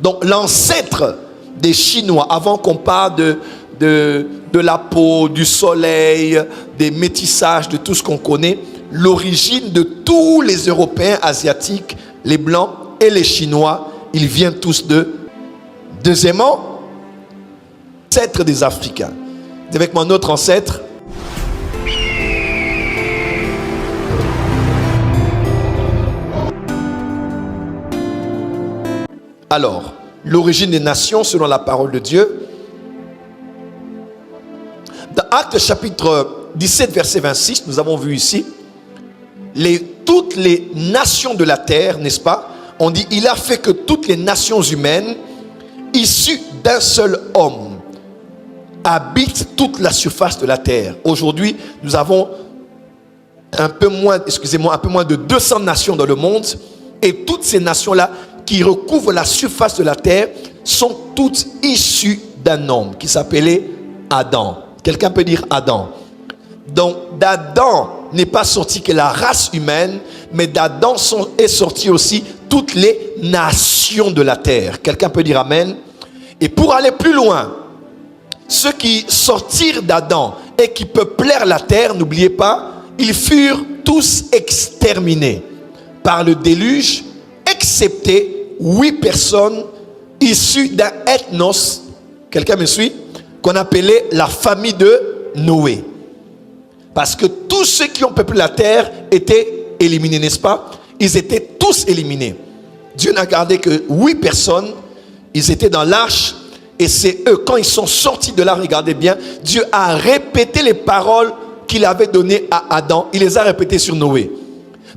Donc l'ancêtre des Chinois, avant qu'on parle de la peau, du soleil, des métissages, de tout ce qu'on connaît, l'origine de tous les Européens, Asiatiques, les Blancs et les Chinois, ils viennent tous de. Deuxièmement, l'ancêtre des Africains. C'est avec moi notre ancêtre. Alors, l'origine des nations selon la parole de Dieu. Dans Actes chapitre 17, verset 26, nous avons vu ici, toutes les nations de la terre, n'est-ce pas? On dit, il a fait que toutes les nations humaines, issues d'un seul homme, habitent toute la surface de la terre. Aujourd'hui, nous avons un peu moins de 200 nations dans le monde, et toutes ces nations-là qui recouvrent la surface de la terre sont toutes issues d'un homme qui s'appelait Adam. Quelqu'un peut dire Adam. Donc d'Adam n'est pas sorti que la race humaine, mais d'Adam est sorti aussi toutes les nations de la terre. Quelqu'un peut dire Amen. Et pour aller plus loin, ceux qui sortirent d'Adam et qui peuplèrent la terre, n'oubliez pas, ils furent tous exterminés par le déluge, excepté 8 personnes issues d'un ethnos, quelqu'un me suit, qu'on appelait la famille de Noé. Parce que tous ceux qui ont peuplé la terre étaient éliminés, n'est-ce pas? Ils étaient tous éliminés. Dieu n'a gardé que 8 personnes, ils étaient dans l'arche, et c'est eux, quand ils sont sortis de l'arche, regardez bien, Dieu a répété les paroles qu'il avait données à Adam, il les a répétées sur Noé.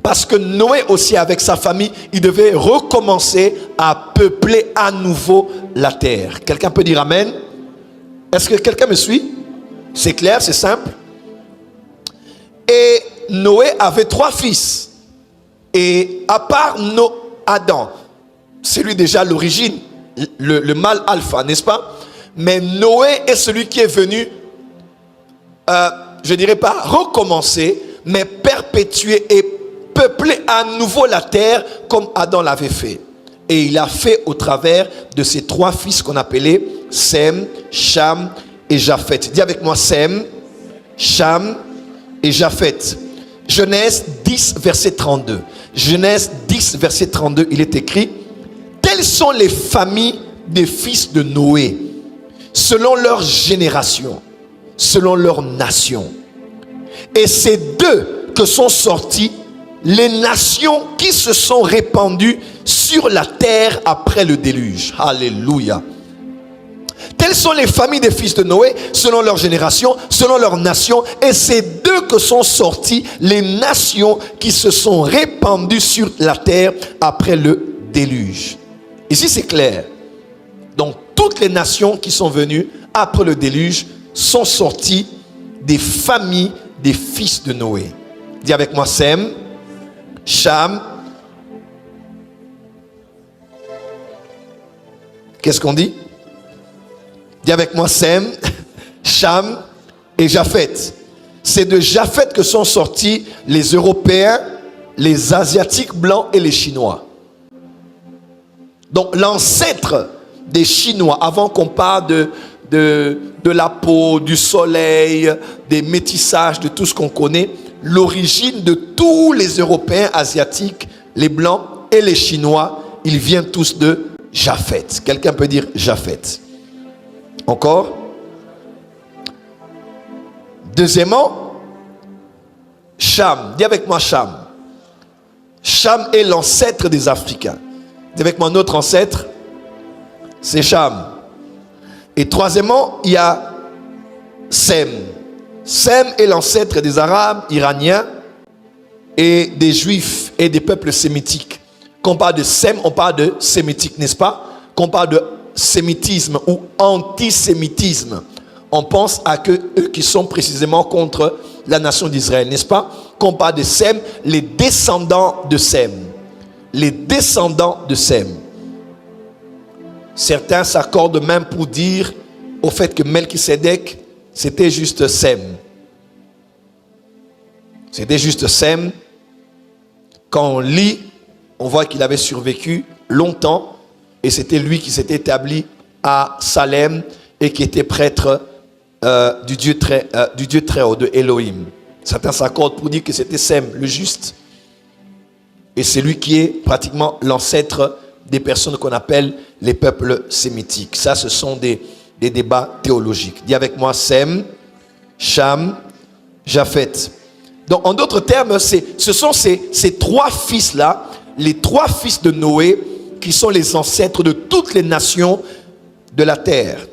Parce que Noé aussi avec sa famille, il devait recommencer à peupler à nouveau la terre. Quelqu'un peut dire Amen? Est-ce que quelqu'un me suit? C'est clair, c'est simple. Et Noé avait 3 fils. Et à part Adam, c'est lui déjà l'origine, le mâle alpha, n'est-ce pas? Mais Noé est celui qui est venu, je dirais pas recommencer, mais perpétuer et peupler à nouveau la terre comme Adam l'avait fait. Et il a fait au travers de ses 3 fils qu'on appelait Sem, Cham et Japheth. Dis avec moi Sem, Cham et Japheth. Genèse 10, verset 32. Genèse 10, verset 32, il est écrit: telles sont les familles des fils de Noé, selon leur génération, selon leur nation. Et c'est d'eux que sont sortis les nations qui se sont répandues sur la terre après le déluge. Alléluia. Telles sont les familles des fils de Noé, selon leur génération, selon leur nation. Et c'est d'eux que sont sorties les nations qui se sont répandues sur la terre après le déluge. Ici c'est clair. Donc toutes les nations qui sont venues après le déluge sont sorties des familles des fils de Noé. Dis avec moi Sem, Cham. Qu'est-ce qu'on dit? Dis avec moi Sem, Cham et Japheth. C'est de Japheth que sont sortis les Européens, les Asiatiques blancs et les Chinois. Donc l'ancêtre des Chinois, avant qu'on parle de la peau, du soleil, des métissages, de tout ce qu'on connaît, l'origine de tous les Européens, Asiatiques, les Blancs et les Chinois, ils viennent tous de Japheth. Quelqu'un peut dire Japheth. Encore. Deuxièmement, Cham. Dis avec moi Cham. Cham est l'ancêtre des Africains. Dis avec moi notre ancêtre, c'est Cham. Et troisièmement, il y a Sem. Sem est l'ancêtre des Arabes, Iraniens et des Juifs et des peuples sémitiques. Quand on parle de Sem, on parle de sémitique, n'est-ce pas? Quand on parle de sémitisme ou antisémitisme, on pense à eux qui sont précisément contre la nation d'Israël, n'est-ce pas? Quand on parle de Sem, les descendants de Sem. Les descendants de Sem. Certains s'accordent même pour dire au fait que Melchisédek, c'était juste Sem. C'était juste Sem. Quand on lit, on voit qu'il avait survécu longtemps. Et c'était lui qui s'était établi à Salem et qui était prêtre du Dieu très haut, de Elohim. Certains s'accordent pour dire que c'était Sem, le juste. Et c'est lui qui est pratiquement l'ancêtre des personnes qu'on appelle les peuples sémitiques. Ça, ce sont des débats théologiques. Dis avec moi Sem, Cham, Japheth. Donc, en d'autres termes, ce sont ces trois fils-là, les trois fils de Noé, qui sont les ancêtres de toutes les nations de la terre.